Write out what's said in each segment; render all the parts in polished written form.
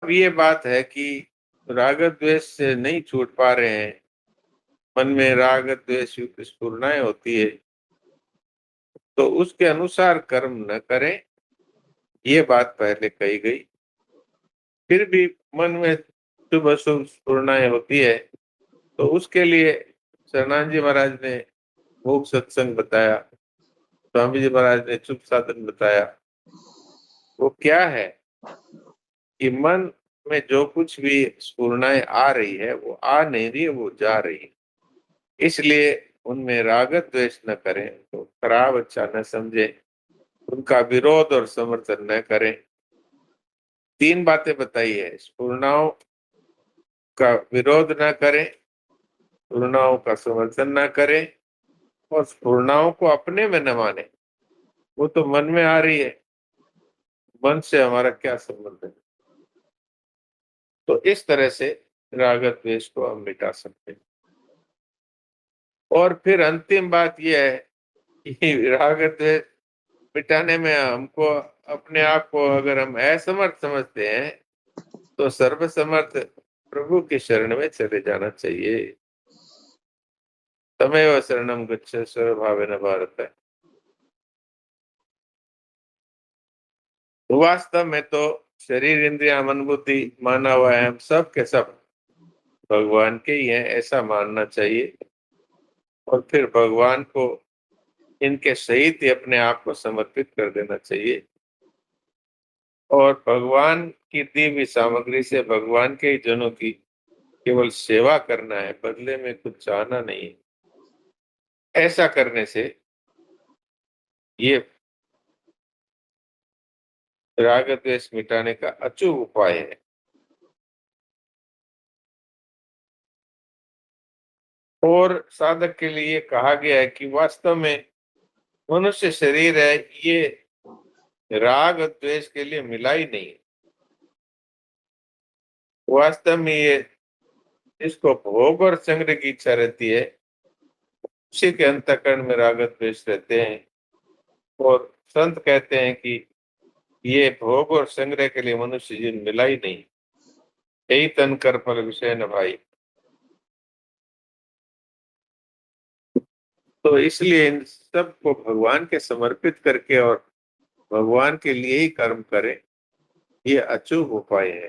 अब ये बात है कि राग द्वेष से नहीं छूट पा रहे हैं, मन में राग द्वेष युक्त स्फुरनाएं होती है, तो उसके अनुसार कर्म न करें, ये बात पहले कही गई। फिर भी मन में शुभ अशुभ स्फुरनाएं होती है, तो उसके लिए शरणानंद जी महाराज ने मूक सत्संग बताया, स्वामी जी महाराज ने चुप साधन बताया। वो क्या है कि मन में जो कुछ भी स्फुरनाएं आ रही है वो आ नहीं रही है, वो जा रही है। इसलिए उनमें राग द्वेष न करें, तो खराब अच्छा न समझे, उनका विरोध और समर्थन न करें। तीन बातें बताई है, स्फुरनाओं का विरोध न करें, स्फुरनाओं का समर्थन न करें, और स्फुरनाओं को अपने में न माने। वो तो मन में आ रही है, मन से हमारा क्या संबंध है। तो इस तरह से राग द्वेष को हम मिटा सकते हैं। और फिर अंतिम बात यह है कि राग द्वेष मिटाने में हमको अपने आप को अगर हम असमर्थ समझते हैं, तो सर्वसमर्थ प्रभु की शरण में चले जाना चाहिए। तमेव शरणम गच्छ सर्वभावेन भारत है। तो वास्तव में तो शरीर इंद्रिया मन बुद्धि माना हुआ है, हम सब के सब भगवान के ही हैं, ऐसा मानना चाहिए। और फिर भगवान को इनके सहित ही अपने आप को समर्पित कर देना चाहिए, और भगवान की दी हुई सामग्री से भगवान के ही जनों की केवल सेवा करना है, बदले में कुछ चाहना नहीं है। ऐसा करने से ये राग द्वेष मिटाने का अचूक उपाय है। और साधक के लिए कहा गया है कि वास्तव में मनुष्य शरीर है, ये राग द्वेष के लिए मिला ही नहीं। वास्तव में ये इसको भोग और संग्रह की इच्छा रहती है, उसी के अंतःकरण में राग द्वेष रहते हैं। और संत कहते हैं कि ये भोग और संग्रह के लिए मनुष्य जीवन मिला ही नहीं, यही तन कर फल विषय न भाई। तो इसलिए इन सबको भगवान के समर्पित करके और भगवान के लिए ही कर्म करें, ये अचूक उपाय है।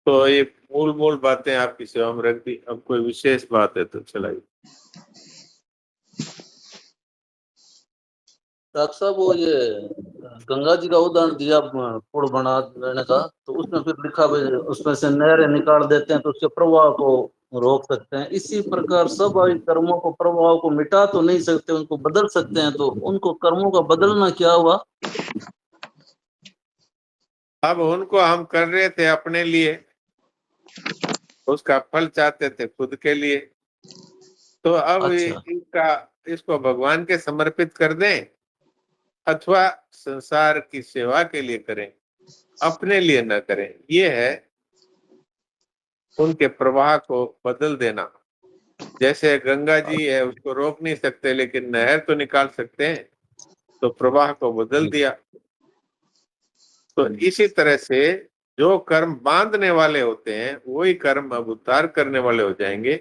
तो ये मूल मूल बातें आपकी सेवा में रख दी। अब कोई विशेष बात है तो चलाइए। डॉक्टर साहब, वो ये गंगा जी का उदाहरण दिया पुल बना देने का, तो उसमें फिर लिखा भाई उसमें से नहरें निकाल देते हैं तो उसके प्रवाह को रोक सकते हैं। इसी प्रकार सब कर्मों को, प्रभाव को मिटा तो नहीं सकते, उनको बदल सकते हैं। तो उनको कर्मों का बदलना क्या हुआ? अब उनको हम कर रहे थे अपने लिए, उसका फल चाहते थे खुद के लिए, तो अब अच्छा। इसको भगवान के समर्पित कर दें, अथवा संसार की सेवा के लिए करें, अपने लिए न करें। ये है उनके प्रवाह को बदल देना। जैसे गंगा जी है, उसको रोक नहीं सकते, लेकिन नहर तो निकाल सकते हैं, तो प्रवाह को बदल दिया। तो इसी तरह से जो कर्म बांधने वाले होते हैं वही कर्म अब उद्धार करने वाले हो जाएंगे।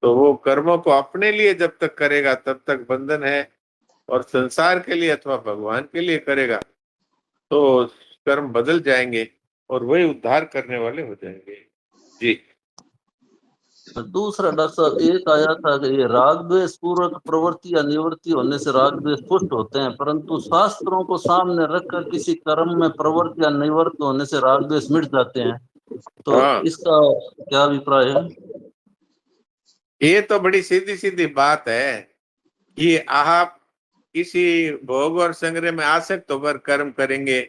तो वो कर्मों को अपने लिए जब तक करेगा तब तक बंधन है, और संसार के लिए अथवा भगवान के लिए करेगा तो कर्म बदल जाएंगे और वही उद्धार करने वाले हो जाएंगे। जी। दूसरा डॉक्टर साहब, एक आया था कि ये राग द्वेष पूर्वक प्रवृत्ति या निवृत्ति होने से राग द्वेष पुष्ट होते हैं, परंतु शास्त्रों को सामने रखकर किसी कर्म में प्रवृत्ति या निवृत्ति होने से राग द्वेष मिट जाते हैं। तो हाँ, इसका क्या अभिप्राय है? ये तो बड़ी सीधी सीधी बात है कि आप किसी भोग और संग्रह में आसक्त होकर कर्म करेंगे।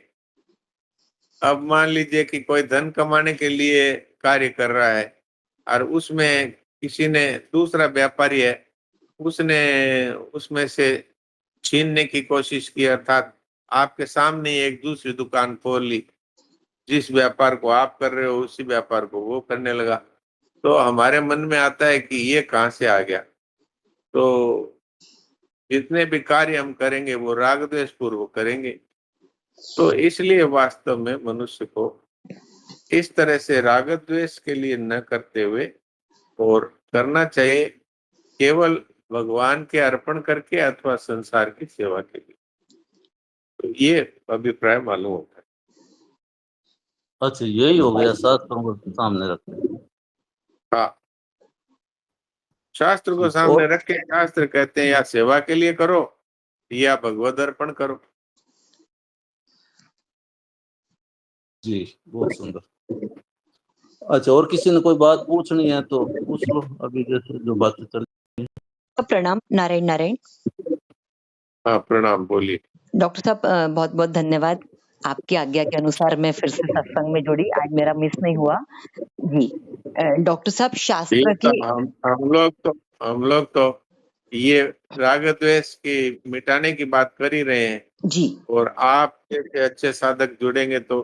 अब मान लीजिए कि कोई धन कमाने के लिए कार्य कर रहा है, और उसमें किसी ने, दूसरा व्यापारी है, उसने उसमें से छीनने की कोशिश की, अर्थात आपके सामने ही एक दूसरी दुकान खोल ली। जिस व्यापार को आप कर रहे हो उसी व्यापार को वो करने लगा। तो हमारे मन में आता है कि ये कहाँ से आ गया। तो जितने भी कार्य हम करेंगे वो राग द्वेष पूर्वक करेंगे। तो इसलिए वास्तव में मनुष्य को इस तरह से राग द्वेष के लिए न करते हुए और करना चाहिए केवल भगवान के अर्पण करके अथवा संसार की सेवा के लिए। तो ये अभिप्राय मालूम होता है। अच्छा, यही हो गया शास्त्रों को सामने रख के। हाँ, शास्त्र को ठीक। सामने और रख के शास्त्र कहते हैं या सेवा के लिए करो या भगवत अर्पण करो। जी, बहुत सुंदर। अच्छा, और किसी ने कोई बात पूछनी है तो पूछ लो, अभी जैसे जो बातें चल। प्रणाम। नारायण नारायण। हाँ, प्रणाम, बोलिए। डॉक्टर साहब, बहुत बहुत धन्यवाद। आपकी आज्ञा के अनुसार मैं फिर से सत्संग में जुड़ी, आज मेरा मिस नहीं हुआ जी। डॉक्टर साहब, शास्त्र तो की हम लोग तो ये राग द्वेष की मिटाने की बात कर ही रहे हैं। जी और आप जैसे अच्छे साधक जुड़ेंगे तो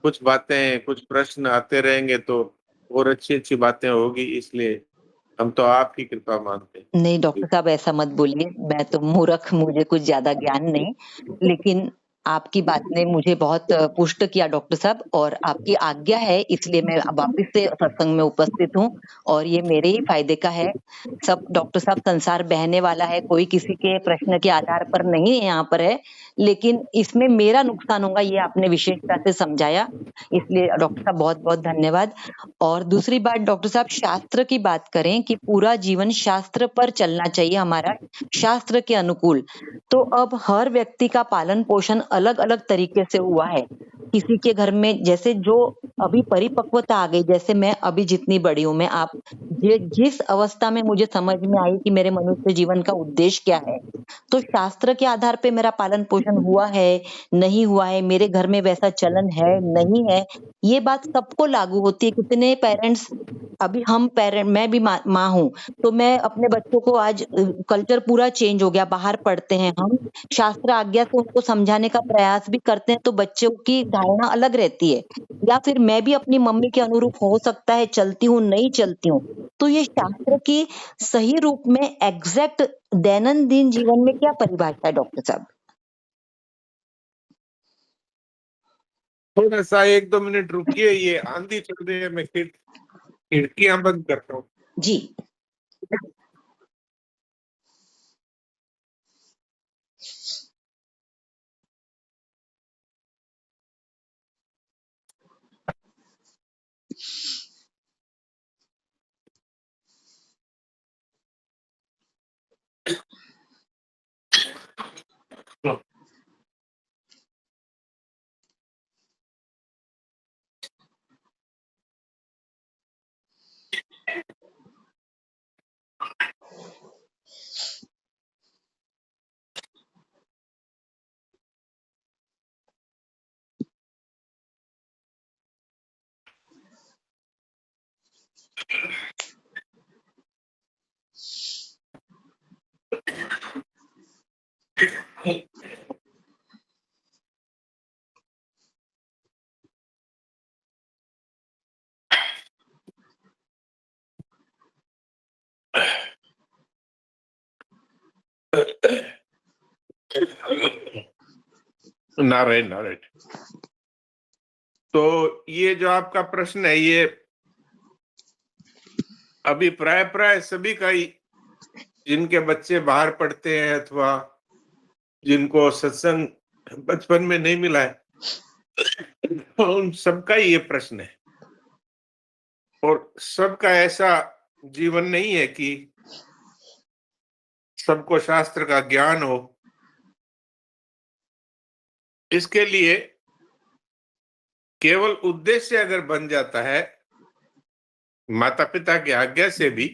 कुछ बातें, कुछ प्रश्न आते रहेंगे तो और अच्छी अच्छी बातें होगी, इसलिए हम तो आपकी कृपा मानते हैं। नहीं डॉक्टर साहब, ऐसा मत बोलिए, मैं तो मूर्ख, मुझे कुछ ज्यादा ज्ञान नहीं, लेकिन आपकी बात ने मुझे बहुत पुष्ट किया डॉक्टर साहब, और आपकी आज्ञा है इसलिए मैं अब वापस से सत्संग में उपस्थित हूँ, और ये मेरे ही फायदे का है। सब डॉक्टर साहब, संसार बहने वाला है, कोई किसी के प्रश्न के आधार पर नहीं यहाँ पर है, लेकिन इसमें मेरा नुकसान होगा ये आपने विशेषता से समझाया, इसलिए डॉक्टर साहब बहुत बहुत धन्यवाद। और दूसरी बात डॉक्टर साहब, शास्त्र की बात करें कि पूरा जीवन शास्त्र पर चलना चाहिए हमारा, शास्त्र के अनुकूल, तो अब हर व्यक्ति का पालन पोषण अलग अलग तरीके से हुआ है। किसी के घर में जैसे जो अभी परिपक्वता आ गई, जैसे मैं अभी जितनी बड़ी हूं, मैं आप जिस अवस्था में मुझे समझ में आई कि मेरे मनुष्य जीवन का उद्देश्य क्या है, तो शास्त्र के आधार पे मेरा पालन पोषण हुआ है, नहीं हुआ है, मेरे घर में वैसा चलन है, नहीं है, ये बात सबको लागू होती है। कितने पेरेंट्स, अभी हम पेरेंट, मैं भी माँ हूँ, तो मैं अपने बच्चों को आज कल्चर पूरा चेंज हो गया, बाहर पढ़ते हैं हम, शास्त्र आज्ञा से उनको समझाने का प्रयास भी करते हैं, तो बच्चों की धारणा अलग रहती है। या फिर मैं भी अपनी मम्मी के अनुरूप हो सकता है चलती हूँ, नहीं चलती हूँ, तो ये शास्त्र की सही रूप में एग्जैक्ट दैनंदिन जीवन में क्या परिभाषा है डॉक्टर साहब? थोड़ा सा 1-2 मिनट रुकिए, ये आंधी चल रही है, मैं खिड़कियां बंद करता हूँ। जी नारायण नारायण। तो ये जो आपका प्रश्न है, ये अभी प्राय सभी का ही, जिनके बच्चे बाहर पढ़ते हैं अथवा जिनको सत्संग बचपन में नहीं मिला है, तो उन सबका ही ये प्रश्न है। और सबका ऐसा जीवन नहीं है कि सबको शास्त्र का ज्ञान हो। इसके लिए केवल उद्देश्य अगर बन जाता है माता पिता की आज्ञा से भी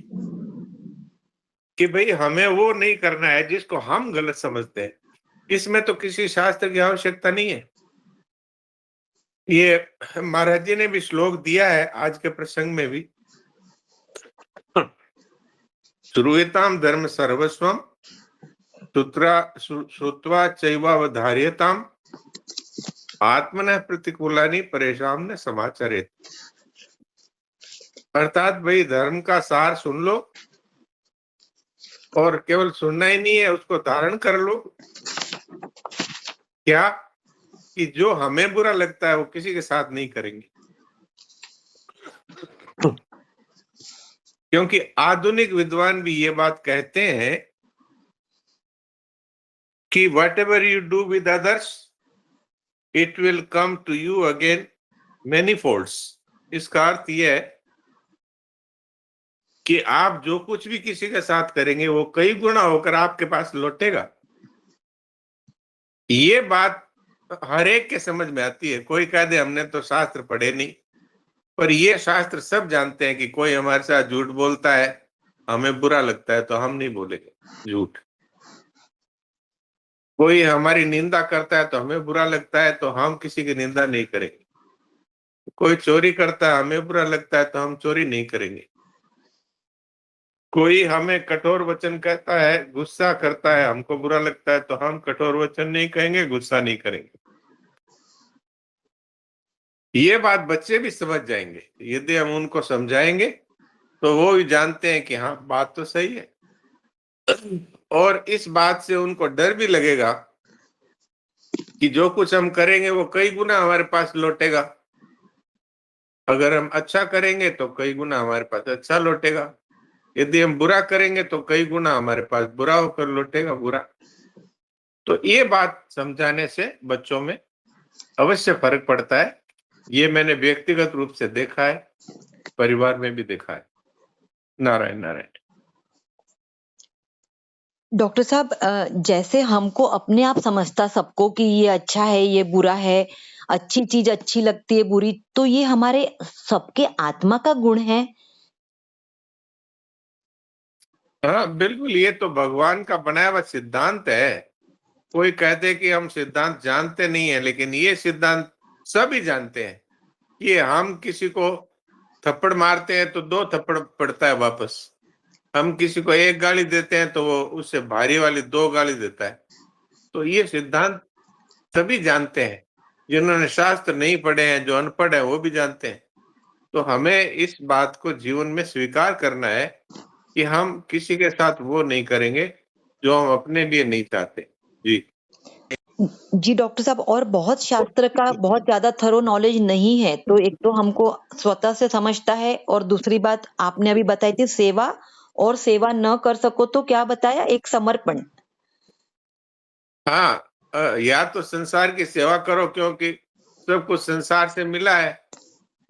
कि भाई हमें वो नहीं करना है जिसको हम गलत समझते हैं, इसमें तो किसी शास्त्र की आवश्यकता नहीं है। ये महाराज जी ने भी श्लोक दिया है आज के प्रसंग में भी, श्रूयताम धर्म सर्वस्वम श्रुत्वा चैवावधार्यताम आत्मनः प्रतिकूलानि परेशान न समाचरेत। अर्थात भाई धर्म का सार सुन लो, और केवल सुनना ही नहीं है, उसको धारण कर लो। क्या कि जो हमें बुरा लगता है वो किसी के साथ नहीं करेंगे। क्योंकि आधुनिक विद्वान भी ये बात कहते हैं कि whatever you do with others it will come to you again many folds. इसका अर्थ यह है कि आप जो कुछ भी किसी के साथ करेंगे वो कई गुना होकर आपके पास लौटेगा। ये बात हर एक के समझ में आती है। कोई कह दे हमने तो शास्त्र पढ़े नहीं, पर ये शास्त्र सब जानते हैं कि कोई हमारे साथ झूठ बोलता है, हमें बुरा लगता है तो हम नहीं बोलेंगे झूठ। कोई हमारी निंदा करता है तो हमें बुरा लगता है तो हम किसी की निंदा नहीं करेंगे। कोई चोरी करता है, हमें बुरा लगता है तो हम चोरी नहीं करेंगे। कोई हमें कठोर वचन कहता है, गुस्सा करता है, हमको बुरा लगता है तो हम कठोर वचन नहीं कहेंगे, गुस्सा नहीं करेंगे। ये बात बच्चे भी समझ जाएंगे यदि हम उनको समझाएंगे, तो वो भी जानते हैं कि हाँ बात तो सही है। और इस बात से उनको डर भी लगेगा कि जो कुछ हम करेंगे वो कई गुना हमारे पास लौटेगा। अगर हम अच्छा करेंगे तो कई गुना हमारे पास अच्छा लौटेगा, यदि हम बुरा करेंगे तो कई गुना हमारे पास बुरा होकर लौटेगा बुरा। तो ये बात समझाने से बच्चों में अवश्य फर्क पड़ता है। ये मैंने व्यक्तिगत रूप से देखा है, परिवार में भी देखा है। नारायण नारायण। डॉक्टर साहब जैसे हमको अपने आप समझता सबको कि ये अच्छा है, ये बुरा है, अच्छी चीज़ अच्छी लगती है, बुरी तो ये हमारे सबके आत्मा का गुण है। हाँ बिल्कुल, ये तो भगवान का बनाया हुआ सिद्धांत है। कोई कहते कि हम सिद्धांत जानते नहीं है, लेकिन ये सिद्धांत सभी जानते हैं कि हम किसी को थप्पड़ मारते हैं तो 2 थप्पड़ पड़ता है वापस। हम किसी को 1 गाली देते हैं तो वो उससे भारी वाली 2 गाली देता है। तो ये सिद्धांत सभी जानते हैं। जिन्होंने शास्त्र नहीं पढ़े हैं, जो अनपढ़ है, वो भी जानते हैं। तो हमें इस बात को जीवन में स्वीकार करना है कि हम किसी के साथ वो नहीं करेंगे जो हम अपने लिए नहीं चाहते। जी। जी डॉक्टर साहब, और बहुत शास्त्र का बहुत ज़्यादा थरो नॉलेज नहीं है, तो एक तो हमको स्वतः से समझता है और दूसरी बात आपने अभी बताई थी सेवा, और सेवा न कर सको तो क्या बताया, एक समर्पण। हाँ, या तो संसार की सेवा करो क्योंकि सब कुछ संसार से मिला है,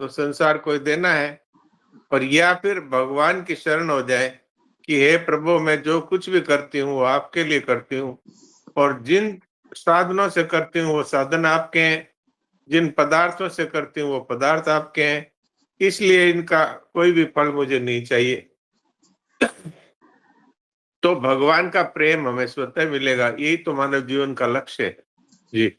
तो संसार को देना है। और या फिर भगवान की शरण हो जाए कि हे प्रभु, मैं जो कुछ भी करती हूँ वो आपके लिए करती हूँ, और जिन साधनों से करती हूँ वो साधन आपके हैं, जिन पदार्थों से करती हूँ वो पदार्थ आपके हैं, इसलिए इनका कोई भी फल मुझे नहीं चाहिए। तो भगवान का प्रेम हमें स्वतः मिलेगा। यही तो मानव जीवन का लक्ष्य है। जी।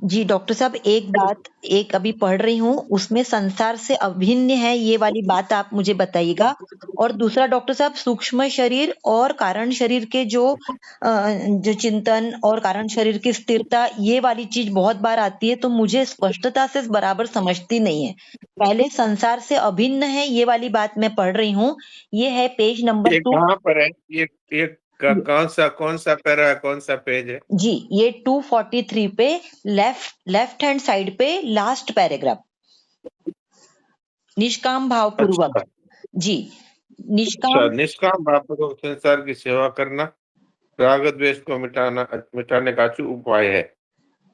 जी डॉक्टर साहब, एक बात एक अभी पढ़ रही हूँ, उसमें संसार से अभिन्न है ये वाली बात आप मुझे बताइएगा। और दूसरा डॉक्टर साहब, सूक्ष्म शरीर और कारण शरीर के जो चिंतन और कारण शरीर की स्थिरता, ये वाली चीज बहुत बार आती है, तो मुझे स्पष्टता से बराबर समझती नहीं है। पहले संसार से अभिन्न है ये वाली बात मैं पढ़ रही हूँ, ये है पेज नंबर ये 2। कहाँ पर है? ये कौन सा पैरा, कौन सा पेज है? जी, ये 243 पे लेफ्ट हैंड साइड पे लास्ट पैराग्राफ। निष्काम भाव पूर्वक। अच्छा। जी, अच्छा, निष्काम। निष्काम भाव पूर्वक संसार की सेवा करना राग द्वेष को मिटाने का अचूक उपाय है।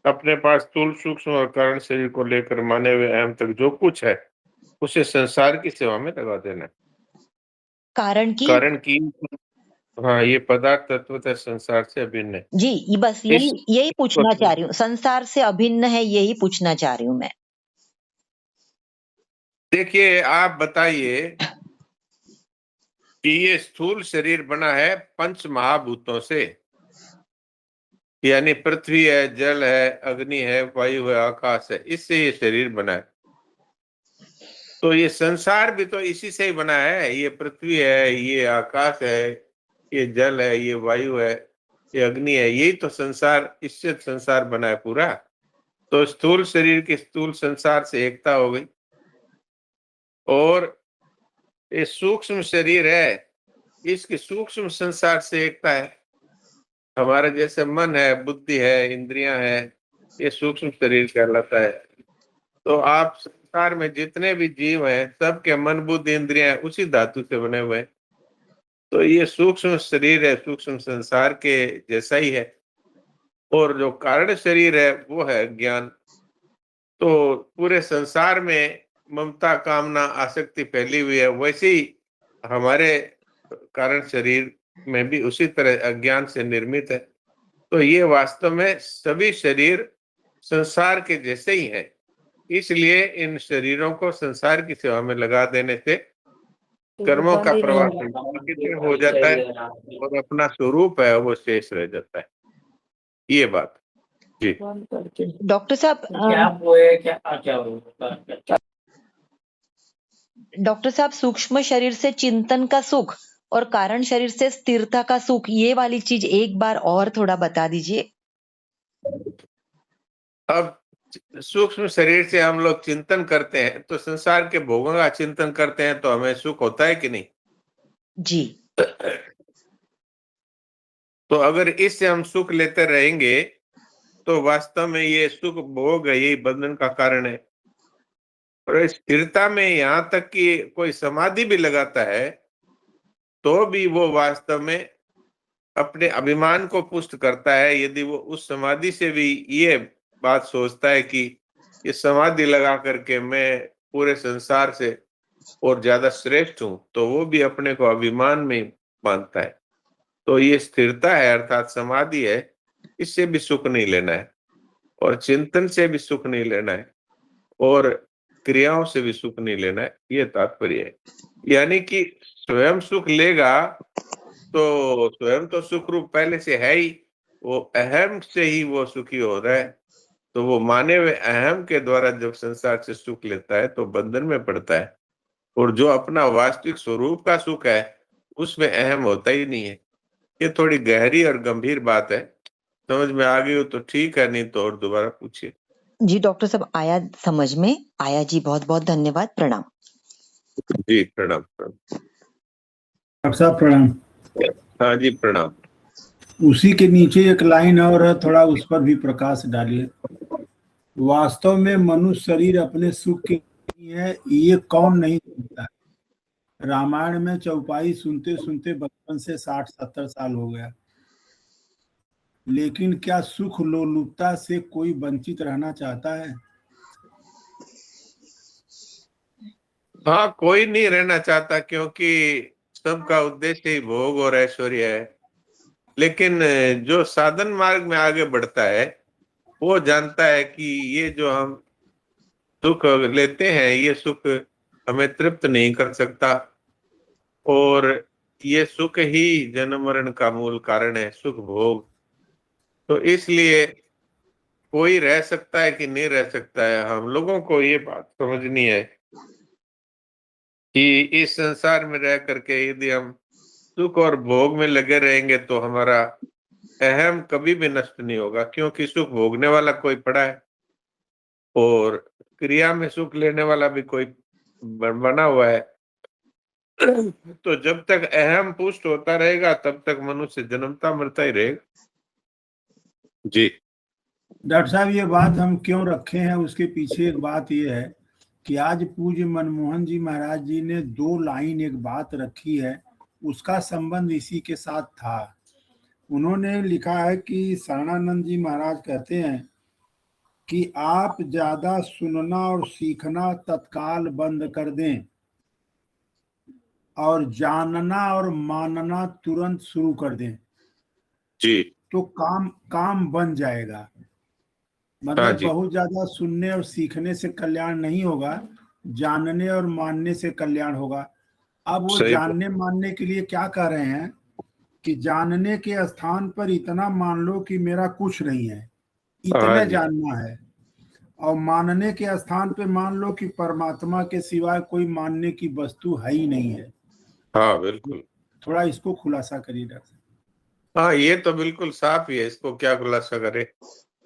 अपने पास स्थूल, सूक्ष्म और कारण शरीर को लेकर माने हुए अहम तक जो कुछ है उसे संसार की सेवा में लगा देना है। कारण की। कारण की, हाँ, ये पदार्थ तत्वतः संसार से अभिन्न है। जी, बस यही इस यही पूछना चाह रही हूँ, संसार से अभिन्न है यही पूछना चाह रही हूँ मैं। देखिए, आप बताइए कि ये स्थूल शरीर बना है पंच महाभूतों से, यानी पृथ्वी है, जल है, अग्नि है, वायु है, आकाश है, इससे ये शरीर बना है। तो ये संसार भी तो इसी से ही बना है। ये पृथ्वी है, ये आकाश है, ये जल है, ये वायु है, ये अग्नि है, यही तो संसार, इससे संसार बना है पूरा। तो स्थूल शरीर की स्थूल संसार से एकता हो गई। और ये सूक्ष्म शरीर है, इसकी सूक्ष्म संसार से एकता है। हमारे जैसे मन है, बुद्धि है, इंद्रियां हैं, ये सूक्ष्म शरीर कहलाता है। तो आप संसार में जितने भी जीव हैं, सबके मन बुद्धि इंद्रियां उसी धातु से बने हुए हैं। तो ये सूक्ष्म शरीर है, सूक्ष्म संसार के जैसा ही है। और जो कारण शरीर है वो है ज्ञान। तो पूरे संसार में ममता, कामना, आसक्ति फैली हुई है, वैसे ही हमारे कारण शरीर में भी उसी तरह अज्ञान से निर्मित है। तो ये वास्तव में सभी शरीर संसार के जैसे ही हैं। इसलिए इन शरीरों को संसार की सेवा में लगा देने से कर्मों का प्रवाह संकुचित हो जाता है और अपना स्वरूप है वो शेष रह जाता है। ये बात। जी। डॉक्टर साहब डॉक्टर साहब, सूक्ष्म शरीर से चिंतन का सुख और कारण शरीर से स्थिरता का सुख, ये वाली चीज एक बार और थोड़ा बता दीजिए। अब सूक्ष्म शरीर से हम लोग चिंतन करते हैं तो संसार के भोगों का चिंतन करते हैं तो हमें सुख होता है कि नहीं? जी। तो अगर इससे हम सुख लेते रहेंगे तो वास्तव में ये सुख भोग है, यही बंधन का कारण है। और स्थिरता में यहाँ तक कि कोई समाधि भी लगाता है तो भी वो वास्तव में अपने अभिमान को पुष्ट करता है। यदि वो उस समाधि से भी ये बात सोचता है कि ये समाधि लगा करके मैं पूरे संसार से और ज्यादा श्रेष्ठ हूं, तो वो भी अपने को अभिमान में मानता है। तो ये स्थिरता है अर्थात समाधि है, इससे भी सुख नहीं लेना है और चिंतन से भी सुख नहीं लेना है और क्रियाओं से भी सुख नहीं लेना है, ये तात्पर्य है। यानी कि स्वयं सुख लेगा तो स्वयं तो सुख रूप पहले से है ही, वो अहम से ही वो सुखी हो रहा है। तो वो माने हुए अहम के द्वारा जब संसार से सुख लेता है तो बंधन में पड़ता है। और जो अपना वास्तविक स्वरूप का सुख है उसमें अहम होता ही नहीं है। ये थोड़ी गहरी और गंभीर बात है। समझ में आ गई हो तो ठीक है, नहीं तो और दोबारा पूछिए। जी डॉक्टर साहब, आया समझ में आया जी। बहुत बहुत धन्यवाद। प्रणाम। जी प्रणाम प्रणाम। डॉक्टर साहब प्रणाम। हाँ जी प्रणाम। उसी के नीचे एक लाइन और है, थोड़ा उस पर भी प्रकाश डालिए। वास्तव में मनुष्य शरीर अपने सुख के लिए है, ये कौन नहीं सुनता है। रामायण में चौपाई सुनते सुनते बचपन से 60-70 साल हो गया, लेकिन क्या सुख लोलुपता से कोई वंचित रहना चाहता है? हाँ, कोई नहीं रहना चाहता क्योंकि सबका उद्देश्य ही भोग और ऐश्वर्य है। लेकिन जो साधन मार्ग में आगे बढ़ता है वो जानता है कि ये जो हम सुख लेते हैं ये सुख हमें तृप्त नहीं कर सकता और ये सुख ही जन्म मरण का मूल कारण है, सुख भोग। तो इसलिए कोई रह सकता है कि नहीं रह सकता है, हम लोगों को ये बात समझनी है कि इस संसार में रह करके यदि हम सुख और भोग में लगे रहेंगे तो हमारा अहम कभी भी नष्ट नहीं होगा, क्योंकि सुख भोगने वाला कोई पड़ा है और क्रिया में सुख लेने वाला भी कोई बना हुआ है। तो जब तक अहम पुष्ट होता रहेगा तब तक मनुष्य जन्मता मरता ही रहेगा। जी। डॉक्टर साहब, ये बात हम क्यों रखे हैं उसके पीछे एक बात ये है कि आज पूज्य मनमोहन जी महाराज जी ने 2 लाइन एक बात रखी है, उसका संबंध इसी के साथ था। उन्होंने लिखा है कि शरणानंद जी महाराज कहते हैं कि आप ज्यादा सुनना और सीखना तत्काल बंद कर दें और जानना और मानना तुरंत शुरू कर दें, जी। तो काम बन जाएगा। हाँ मतलब जी। बहुत ज्यादा सुनने और सीखने से कल्याण नहीं होगा, जानने और मानने से कल्याण होगा। अब वो सही बात। जानने मानने के लिए क्या कह रहे हैं कि जानने के स्थान पर इतना मान लो कि मेरा कुछ नहीं है, हाँ इतने जी। जानना है। और मानने के स्थान पे मान लो कि परमात्मा के सिवाय कोई मानने की वस्तु है ही नहीं है। हाँ बिल्कुल। थोड़ा इसको खुलासा करिए डॉक्टर। हाँ, ये तो बिल्कुल साफ ही है, इसको क्या खुलासा करे।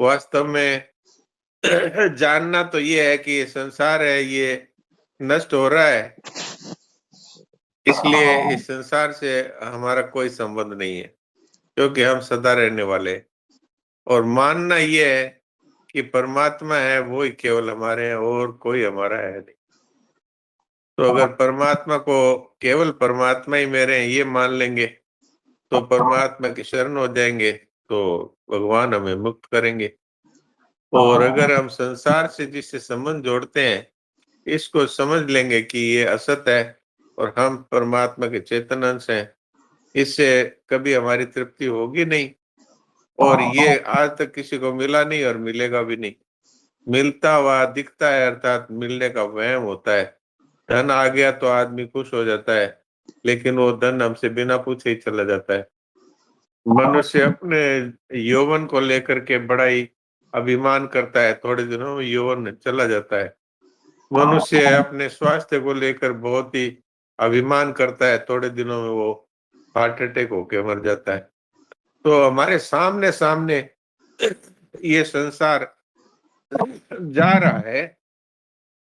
वास्तव में जानना तो ये है कि ये संसार है, ये नष्ट हो रहा है, इसलिए इस संसार से हमारा कोई संबंध नहीं है क्योंकि हम सदा रहने वाले हैं। और मानना ये है कि परमात्मा है वो ही केवल हमारे हैं और कोई हमारा है नहीं। तो अगर परमात्मा को केवल परमात्मा ही मेरे हैं ये मान लेंगे तो परमात्मा की शरण हो जाएंगे, तो भगवान हमें मुक्त करेंगे। और अगर हम संसार से जिससे संबंध जोड़ते हैं इसको समझ लेंगे कि ये असत है और हम परमात्मा के चेतन अंश हैं, इससे कभी हमारी तृप्ति होगी नहीं। और ये आज तक किसी को मिला नहीं और मिलेगा भी नहीं। मिलता हुआ दिखता है अर्थात मिलने का वहम होता है। धन आ गया तो आदमी खुश हो जाता है, लेकिन वो धन हमसे बिना पूछे ही चला जाता है। मनुष्य अपने यौवन को लेकर के बड़ा ही अभिमान करता है, थोड़े दिनों में यौवन चला जाता है। मनुष्य अपने स्वास्थ्य को लेकर बहुत ही अभिमान करता है, थोड़े दिनों में वो हार्ट अटैक होके मर जाता है। तो हमारे सामने सामने ये संसार जा रहा है,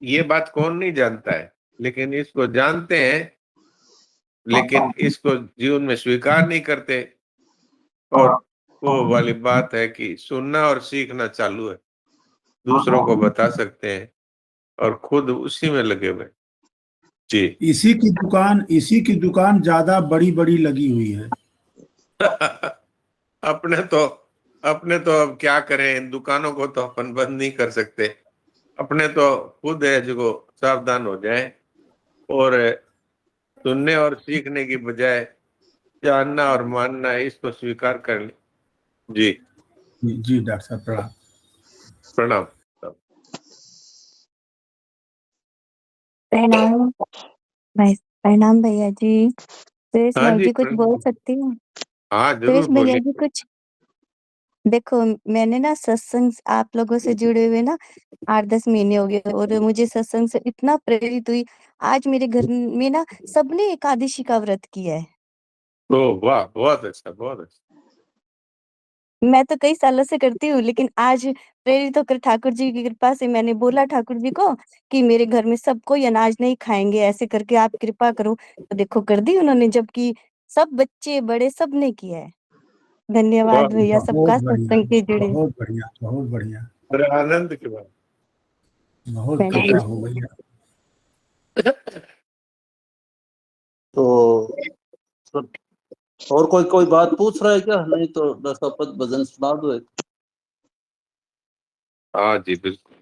ये बात कौन नहीं जानता है, लेकिन इसको जानते हैं, लेकिन इसको जीवन में स्वीकार नहीं करते। और वो वाली बात है कि सुनना और सीखना चालू है, दूसरों को बता सकते हैं और खुद उसी में लगे हुए। जी। इसी की दुकान ज्यादा बड़ी बड़ी लगी हुई है। अपने तो अब क्या करें, इन दुकानों को तो अपन बंद नहीं कर सकते। अपने तो खुद है जो सावधान हो जाए और सुनने और सीखने की बजाय जानना और मानना इसको स्वीकार कर ले। जी जी डॉक्टर साहब प्रणाम। प्रणाम। प्रणाम भाई, प्रणाम भैया जी। सुरेश हाँ भाई जी जी कुछ बोल सकती हूँ? हाँ सुरेश जरूर भैया बोलिए। जी कुछ देखो, मैंने ना सत्संग आप लोगों से जुड़े हुए ना 8-10 महीने हो गए और मुझे सत्संग से इतना प्रेरित हुई। आज मेरे घर में ना सबने एकादशी का व्रत किया है। ओ वाह, बहुत अच्छा बहुत अच्छा। मैं तो कई सालों से करती हूँ, लेकिन आज प्रेरित होकर ठाकुर जी की कृपा से मैंने बोला ठाकुर जी को कि मेरे घर में सब कोई अनाज नहीं खाएंगे, ऐसे करके आप कृपा करो। तो देखो कर दी उन्होंने, जबकि सब बच्चे बड़े सब ने किया है। वाह, धन्यवाद भैया सबका, सत्संग के जुड़े। बहुत बढ़िया बहुत बढ़िया। बड़े आनंद की बात। बहुत कृपा हो भैया। तो सर, और कोई बात पूछ रहा है क्या? नहीं तो दस पद भजन सुना दो एक। हाँ जी बिल्कुल।